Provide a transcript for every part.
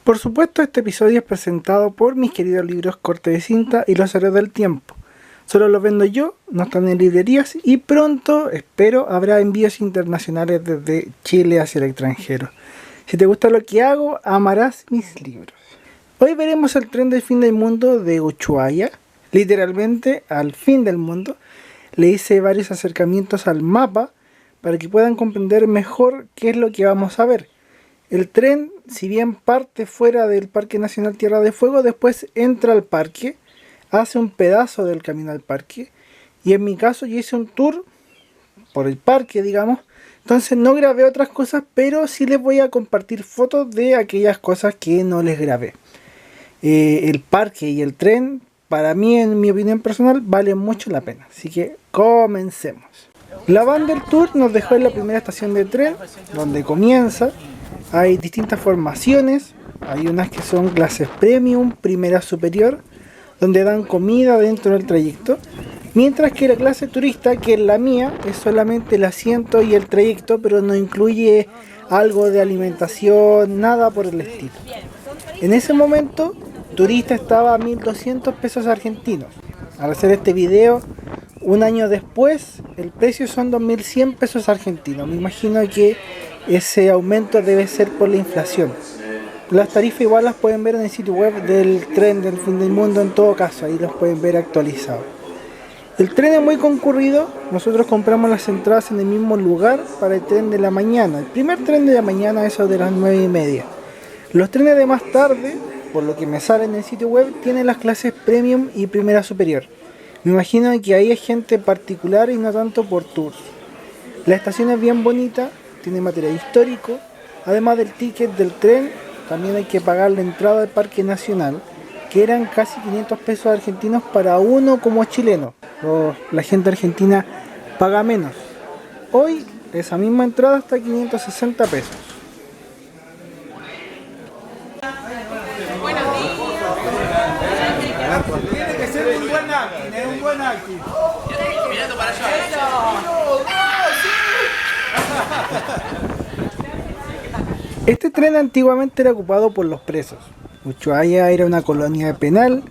Por supuesto, este episodio es presentado por mis queridos libros Corte de Cinta y Los Héroes del Tiempo. Solo los vendo yo, no están en librerías y pronto, espero, habrá envíos internacionales desde Chile hacia el extranjero. Si te gusta lo que hago, amarás mis libros. Hoy veremos el tren del fin del mundo de Ushuaia, literalmente al fin del mundo. Le hice varios acercamientos al mapa para que puedan comprender mejor qué es lo que vamos a ver. El tren, si bien parte fuera del Parque Nacional Tierra de Fuego, después entra al parque, hace un pedazo del camino al parque, y en mi caso yo hice un tour por el parque, digamos. Entonces no grabé otras cosas, pero sí les voy a compartir fotos de aquellas cosas que no les grabé. El parque y el tren, para mí, en mi opinión personal, valen mucho la pena. Así que comencemos. La van del tour nos dejó en la primera estación de tren, donde comienza. Hay distintas formaciones, hay unas que son clases premium, primera superior, donde dan comida dentro del trayecto, mientras que la clase turista, que es la mía, es solamente el asiento y el trayecto, pero no incluye algo de alimentación, nada por el estilo. En ese momento, turista estaba a 1.200 pesos argentinos. Al hacer este video, un año después, el precio son 2.100 pesos argentinos. Me imagino que ese aumento debe ser por la inflación. Las tarifas igual las pueden ver en el sitio web del tren del fin del mundo, en todo caso, ahí los pueden ver actualizados. El tren es muy concurrido, nosotros compramos las entradas en el mismo lugar para el tren de la mañana. El primer tren de la mañana, eso de las 9:30. Los trenes de más tarde, por lo que me sale en el sitio web, tienen las clases premium y primera superior. Me imagino que ahí hay gente particular y no tanto por tours. La estación es bien bonita, tiene material histórico. Además del ticket del tren, también hay que pagar la entrada al Parque Nacional, que eran casi 500 pesos argentinos para uno como chileno. La gente argentina paga menos. Hoy esa misma entrada está a 560 pesos. Tiene que ser un buen acting, un buen acting. Mirando para allá. Este tren antiguamente era ocupado por los presos. Ushuaia era una colonia penal,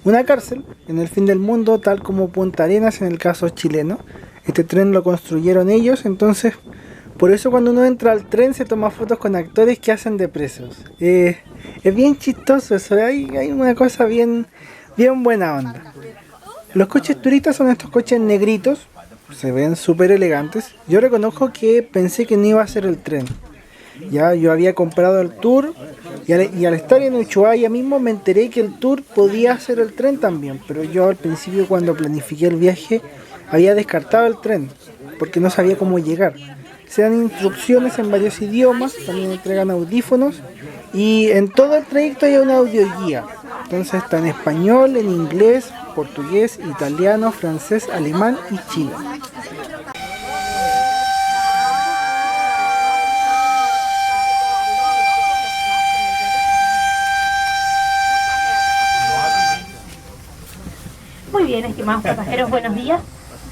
una cárcel en el fin del mundo, tal como Punta Arenas en el caso chileno. Este tren lo construyeron ellos, entonces por eso cuando uno entra al tren se toma fotos con actores que hacen de presos. Es bien chistoso eso, hay una cosa bien buena onda. Los coches turistas son estos coches negritos, se ven súper elegantes. Yo reconozco que pensé que no iba a ser el tren. Ya yo había comprado el tour y al estar en Ushuaia mismo me enteré que el tour podía ser el tren también, pero yo al principio cuando planifiqué el viaje había descartado el tren porque no sabía cómo llegar. Se dan instrucciones en varios idiomas, también entregan audífonos y en todo el trayecto hay una audioguía. Entonces está en español, en inglés, portugués, italiano, francés, alemán y chino. Muy bien, estimados pasajeros, buenos días.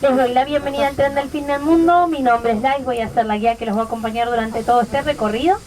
Les doy la bienvenida al tren del fin del mundo. Mi nombre es Lais, voy a ser la guía que los va a acompañar durante todo este recorrido.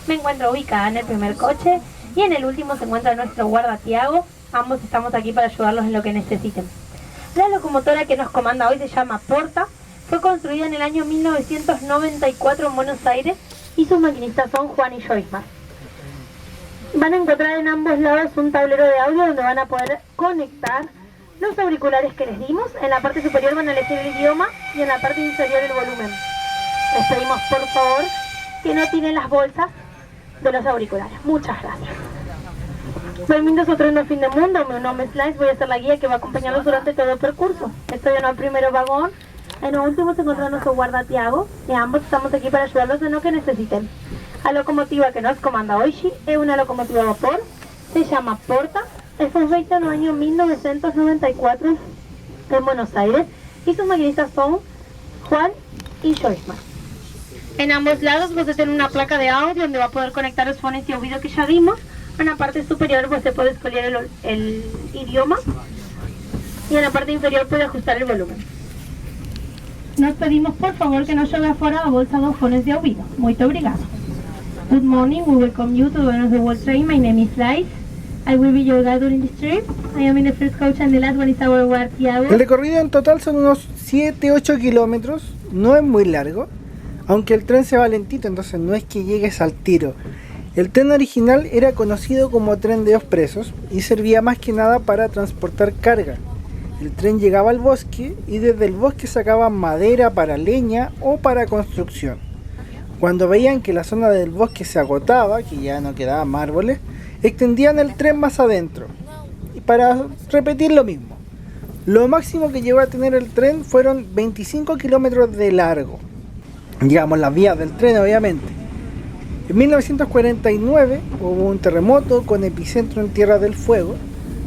Me encuentro ubicada en el primer coche y en el último se encuentra nuestro guarda Tiago. Ambos estamos aquí para ayudarlos en lo que necesiten. La locomotora que nos comanda hoy se llama Porta. Fue construida en el año 1994 en Buenos Aires y sus maquinistas son Juan y Joismar. Van a encontrar en ambos lados un tablero de audio donde van a poder conectar los auriculares que les dimos. En la parte superior van a elegir el idioma y en la parte inferior el volumen. Les pedimos por favor que no tiren las bolsas de los auriculares. Muchas gracias. Bienvenidos a Tren del Fin del Mundo. Mi nombre es Lais, voy a ser la guía que va a acompañarlos durante todo el percurso. Estoy en el primer vagón. En el último se encuentra nuestro guarda Tiago y ambos estamos aquí para ayudarlos en lo que necesiten. La locomotiva que nos comanda Oishi es una locomotiva a vapor. Se llama Porta. Fue fecha en el año 1994 en Buenos Aires y sus maquinistas son Juan y Joismar. En ambos lados vas a tener una placa de audio donde va a poder conectar los fones y oído que ya vimos. En la parte superior pues se puede escoger el idioma y en la parte inferior puede ajustar el volumen. Nos pedimos por favor que no lleve afuera a bolsa dos fones de oído. Muy obrigado. Good morning, we welcome you to the One of the World Train. My name is Lice. I will be your guide during this trip. I am in the first coach and the last one is our guard, Thiago. El recorrido en total son unos 7-8 kilómetros, no es muy largo, aunque el tren se va lentito, entonces no es que llegues al tiro. El tren original era conocido como tren de dos presos y servía más que nada para transportar carga. El tren llegaba al bosque y desde el bosque sacaban madera para leña o para construcción. Cuando veían que la zona del bosque se agotaba, que ya no quedaban más árboles, extendían el tren más adentro y para repetir lo mismo. Lo máximo que llegó a tener el tren fueron 25 kilómetros de largo, digamos las vías del tren obviamente. En 1949 hubo un terremoto con epicentro en Tierra del Fuego.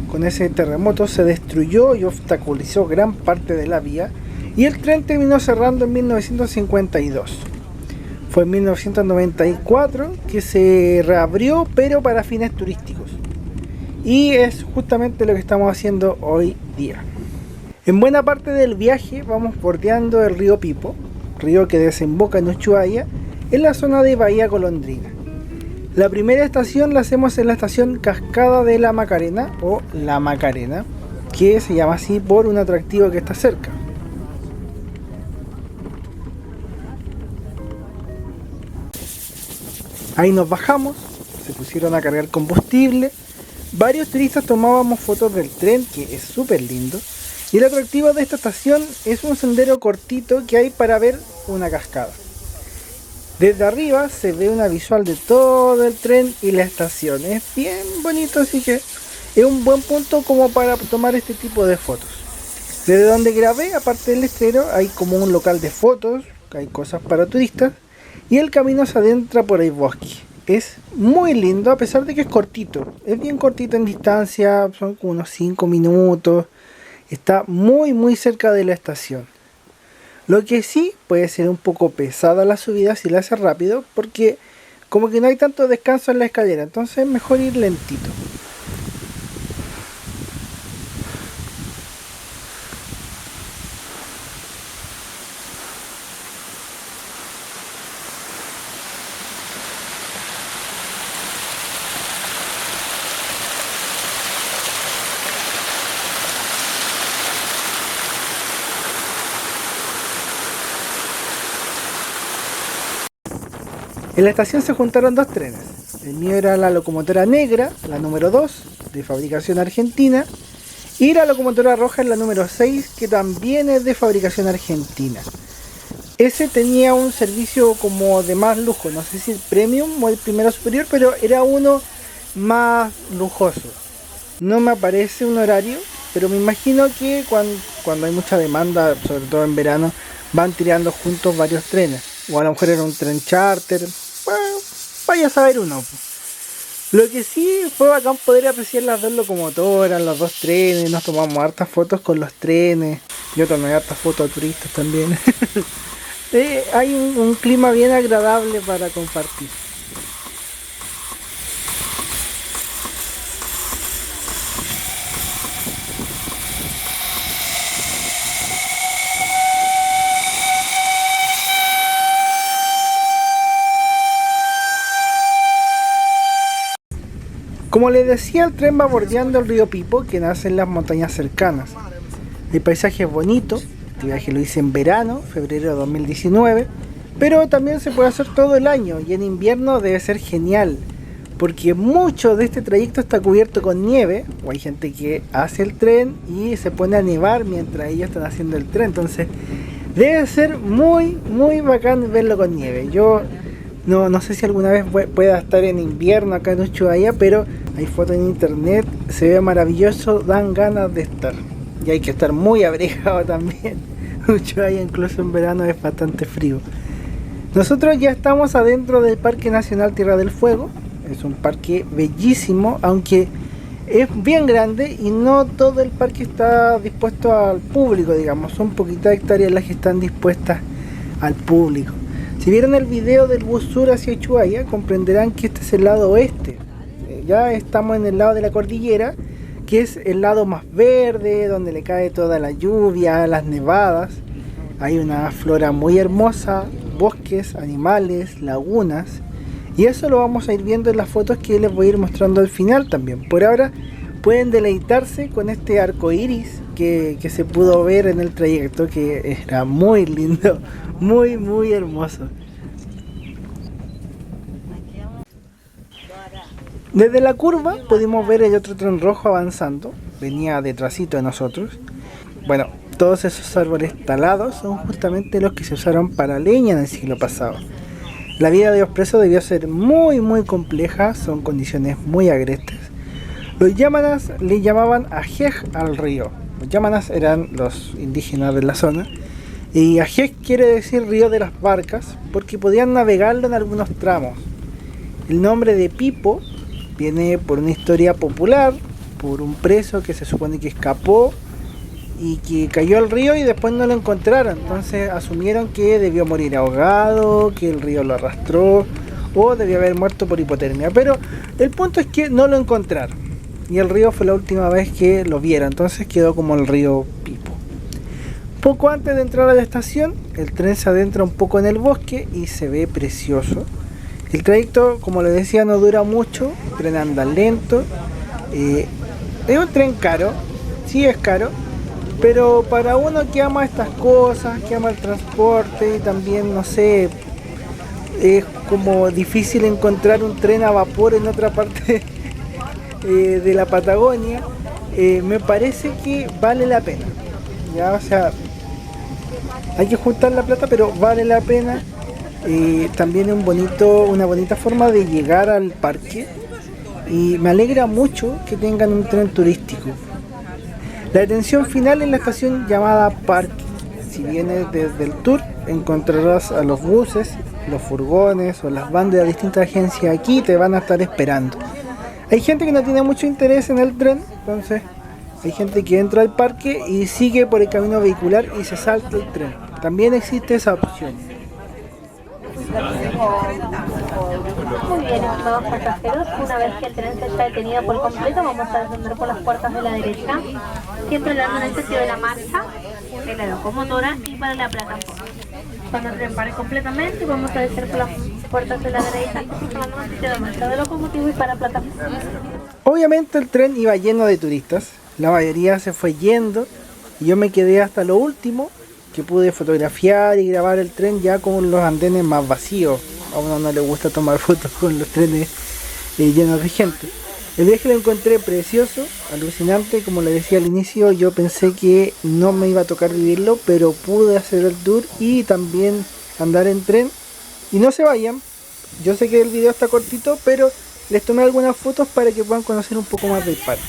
Con ese terremoto se destruyó y obstaculizó gran parte de la vía y el tren terminó cerrando en 1952. Fue en 1994 que se reabrió, pero para fines turísticos. Y es justamente lo que estamos haciendo hoy día. En buena parte del viaje vamos bordeando el río Pipo, río que desemboca en Ushuaia, en la zona de Bahía Golondrina. La primera estación la hacemos en la estación Cascada de la Macarena, o La Macarena, que se llama así por un atractivo que está cerca. Ahí nos bajamos, se pusieron a cargar combustible, varios turistas tomábamos fotos del tren, que es súper lindo, y el atractivo de esta estación es un sendero cortito que hay para ver una cascada. Desde arriba se ve una visual de todo el tren y la estación, es bien bonito, así que es un buen punto como para tomar este tipo de fotos. Desde donde grabé, aparte del letrero, hay como un local de fotos, hay cosas para turistas, y el camino se adentra por el bosque. Es muy lindo a pesar de que es cortito. Es bien cortito en distancia, son como unos 5 minutos. Está muy cerca de la estación. Lo que sí puede ser un poco pesada la subida si la haces rápido, porque como que no hay tanto descanso en la escalera, entonces es mejor ir lentito. En la estación se juntaron dos trenes. El mío era la locomotora negra, la número 2, de fabricación argentina, y la locomotora roja es la número 6, que también es de fabricación argentina. Ese tenía un servicio como de más lujo, no sé si el premium o el primero superior, pero era uno más lujoso. No me aparece un horario, pero me imagino que cuando hay mucha demanda, sobre todo en verano, van tirando juntos varios trenes. O a lo mejor era un tren charter. Bueno, vaya a saber uno. Lo que sí fue bacán poder apreciar las dos locomotoras, los dos trenes. Nos tomamos hartas fotos con los trenes. Yo tomé hartas fotos a turistas también. Hay un clima bien agradable para compartir. Como les decía, el tren va bordeando el río Pipo, que nace en las montañas cercanas. El paisaje es bonito, este viaje lo hice en verano, febrero de 2019, pero también se puede hacer todo el año y en invierno debe ser genial, porque mucho de este trayecto está cubierto con nieve, o hay gente que hace el tren y se pone a nevar mientras ellos están haciendo el tren, entonces debe ser muy bacán verlo con nieve. Yo no sé si alguna vez pueda estar en invierno acá en Ushuaia, pero hay fotos en internet, se ve maravilloso, dan ganas de estar. Y hay que estar muy abrigado también. Ushuaia incluso en verano es bastante frío. Nosotros ya estamos adentro del Parque Nacional Tierra del Fuego. Es un parque bellísimo, aunque es bien grande y no todo el parque está dispuesto al público, digamos. Son poquitas hectáreas las que están dispuestas al público. Si vieron el video del bus sur hacia Ushuaia, comprenderán que este es el lado oeste. Ya estamos en el lado de la cordillera, que es el lado más verde, donde le cae toda la lluvia, las nevadas. Hay una flora muy hermosa, bosques, animales, lagunas. Y eso lo vamos a ir viendo en las fotos que les voy a ir mostrando al final también. Por ahora pueden deleitarse con este arco iris que se pudo ver en el trayecto, que era muy lindo, muy hermoso. Desde la curva pudimos ver el otro tren rojo avanzando, venía detrásito de nosotros. Bueno, todos esos árboles talados son justamente los que se usaron para leña en el siglo pasado. La vida de los presos debió ser muy compleja, son condiciones muy agrestes. Los yámanas le llamaban ajej al río. Los yámanas eran los indígenas de la zona. Y ajej quiere decir río de las barcas, porque podían navegarlo en algunos tramos. El nombre de Pipo viene por una historia popular, por un preso que se supone que escapó y que cayó al río y después no lo encontraron. Entonces asumieron que debió morir ahogado, que el río lo arrastró o debió haber muerto por hipotermia. Pero el punto es que no lo encontraron y el río fue la última vez que lo vieron. Entonces quedó como el río Pipo. Poco antes de entrar a la estación, el tren se adentra un poco en el bosque y se ve precioso. El trayecto, como les decía, no dura mucho, el tren anda lento. Es un tren caro, sí es caro, pero para uno que ama estas cosas, que ama el transporte y también, no sé, es como difícil encontrar un tren a vapor en otra parte de la Patagonia, me parece que vale la pena. Ya, o sea, hay que juntar la plata, pero vale la pena. También es una bonita forma de llegar al parque y me alegra mucho que tengan un tren turístico. La detención final en la estación llamada Parque. Si vienes desde el tour encontrarás a los buses, los furgones o las vans de las distintas agencias aquí, te van a estar esperando. Hay gente que no tiene mucho interés en el tren, entonces hay gente que entra al parque y sigue por el camino vehicular y se salta el tren. También existe esa opción. Muy bien, estimados pasajeros, una vez que el tren se haya detenido por completo, vamos a descender por las puertas de la derecha, siempre dando en el sentido de la marcha, de la locomotora y para la plataforma. Cuando el tren pare completamente, vamos a descender por las puertas de la derecha, dando en el sentido de marcha de locomotiva y para plataforma. Obviamente el tren iba lleno de turistas, la mayoría se fue yendo y yo me quedé hasta lo último, que pude fotografiar y grabar el tren ya con los andenes más vacíos. A uno no le gusta tomar fotos con los trenes llenos de gente. El viaje lo encontré precioso, alucinante, como le decía al inicio, yo pensé que no me iba a tocar vivirlo, pero pude hacer el tour y también andar en tren. Y no se vayan, yo sé que el video está cortito, pero les tomé algunas fotos para que puedan conocer un poco más del parque.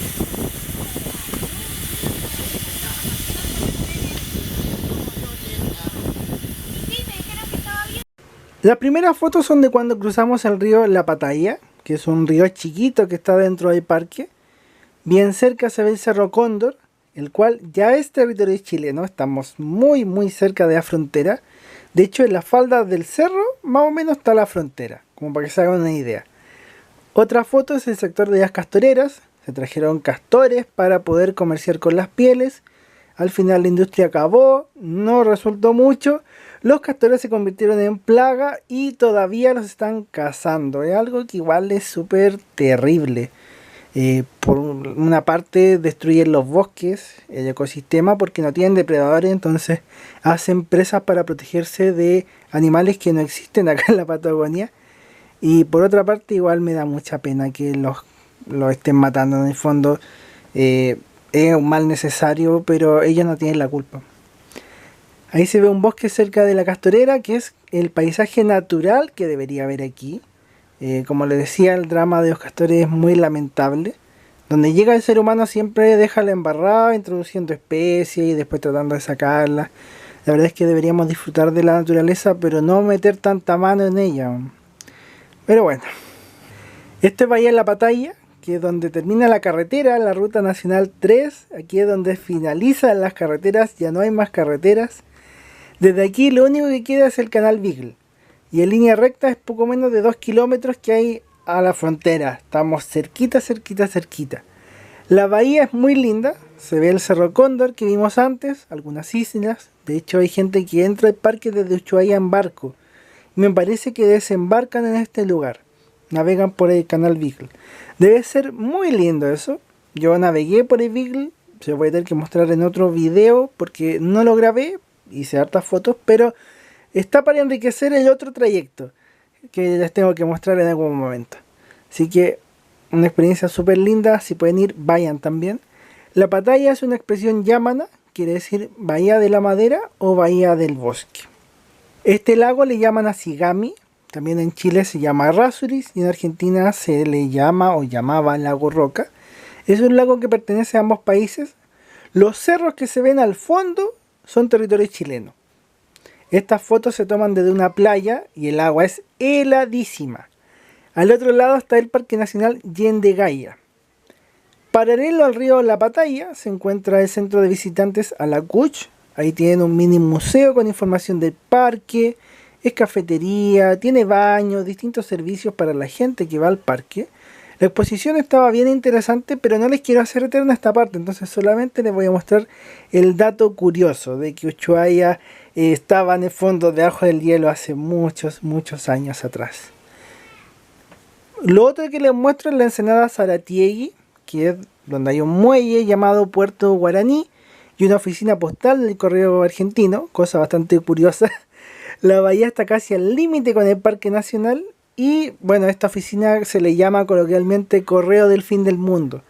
Las primeras fotos son de cuando cruzamos el río La Pataya, que es un río chiquito que está dentro del parque. Bien cerca se ve el Cerro Cóndor, el cual ya es territorio chileno, estamos muy cerca de la frontera. De hecho, en la falda del cerro más o menos está la frontera, como para que se hagan una idea. Otra foto es el sector de las castoreras, se trajeron castores para poder comerciar con las pieles. Al final la industria acabó, no resultó mucho. Los castores se convirtieron en plaga y todavía los están cazando. Es algo que igual es súper terrible. Por una parte destruyen los bosques, el ecosistema, porque no tienen depredadores, entonces hacen presas para protegerse de animales que no existen acá en la Patagonia. Y por otra parte igual me da mucha pena que los estén matando. En el fondo es un mal necesario, pero ellos no tienen la culpa. Ahí se ve un bosque cerca de la Castorera, que es el paisaje natural que debería haber aquí. Como les decía, el drama de los castores es muy lamentable. Donde llega el ser humano siempre deja la embarrada, introduciendo especies y después tratando de sacarlas. La verdad es que deberíamos disfrutar de la naturaleza, pero no meter tanta mano en ella. Pero bueno, esto es Bahía La Pataya, que es donde termina la carretera, la ruta nacional 3. Aquí es donde finalizan las carreteras, ya no hay más carreteras. Desde aquí lo único que queda es el canal Beagle. Y en línea recta es poco menos de 2 kilómetros que hay a la frontera. Estamos cerquita. La bahía es muy linda. Se ve el Cerro Cóndor que vimos antes, algunas islas. De hecho hay gente que entra al parque desde Ushuaia en barco. Y me parece que desembarcan en este lugar. navegan por el canal Beagle. Debe ser muy lindo eso. Yo navegué por el Beagle, se lo voy a tener que mostrar en otro video porque no lo grabé, hice hartas fotos, pero está para enriquecer el otro trayecto que les tengo que mostrar en algún momento. Así que una experiencia súper linda, si pueden ir, vayan también. La Pattaya es una expresión yamana, quiere decir bahía de la madera o bahía del bosque. Este lago le llaman Asigami, también en Chile se llama Errázuriz y en Argentina se le llama o llamaba Lago Roca. Es un lago que pertenece a ambos países. Los cerros que se ven al fondo son territorio chileno. Estas fotos se toman desde una playa y el agua es heladísima. Al otro lado está el Parque Nacional Yendegaya. Paralelo al río La Pattaya se encuentra el centro de visitantes Alacuch. Ahí tienen un mini museo con información del parque, es cafetería, tiene baños, distintos servicios para la gente que va al parque. La exposición estaba bien interesante, pero no les quiero hacer eterna esta parte, entonces solamente les voy a mostrar el dato curioso de que Ushuaia estaba en el fondo debajo del hielo hace muchos años atrás. Lo otro que les muestro es la ensenada Zaratiegui, que es donde hay un muelle llamado Puerto Guaraní y una oficina postal del correo argentino, cosa bastante curiosa. La bahía está casi al límite con el Parque Nacional y bueno, esta oficina se le llama coloquialmente correo del fin del mundo.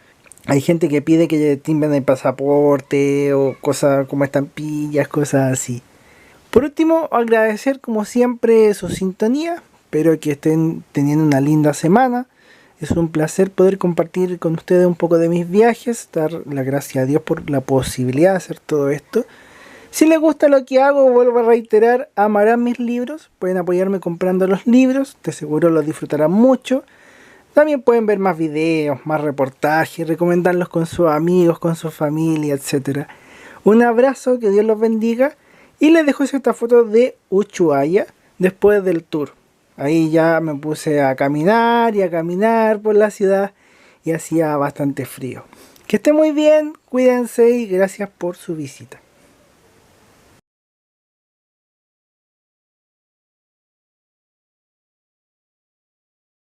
Hay gente que pide que le timbren el pasaporte o cosas como estampillas, cosas así. Por último, agradecer como siempre su sintonía. Espero que estén teniendo una linda semana. Es un placer poder compartir con ustedes un poco de mis viajes. Dar la gracia a Dios por la posibilidad de hacer todo esto. Si les gusta lo que hago, vuelvo a reiterar, amarán mis libros. Pueden apoyarme comprando los libros. De seguro los disfrutarán mucho. También pueden ver más videos, más reportajes, recomendarlos con sus amigos, con su familia, etc. Un abrazo, que Dios los bendiga. Y les dejo esta foto de Ushuaia después del tour. Ahí ya me puse a caminar por la ciudad y hacía bastante frío. Que estén muy bien, cuídense y gracias por su visita.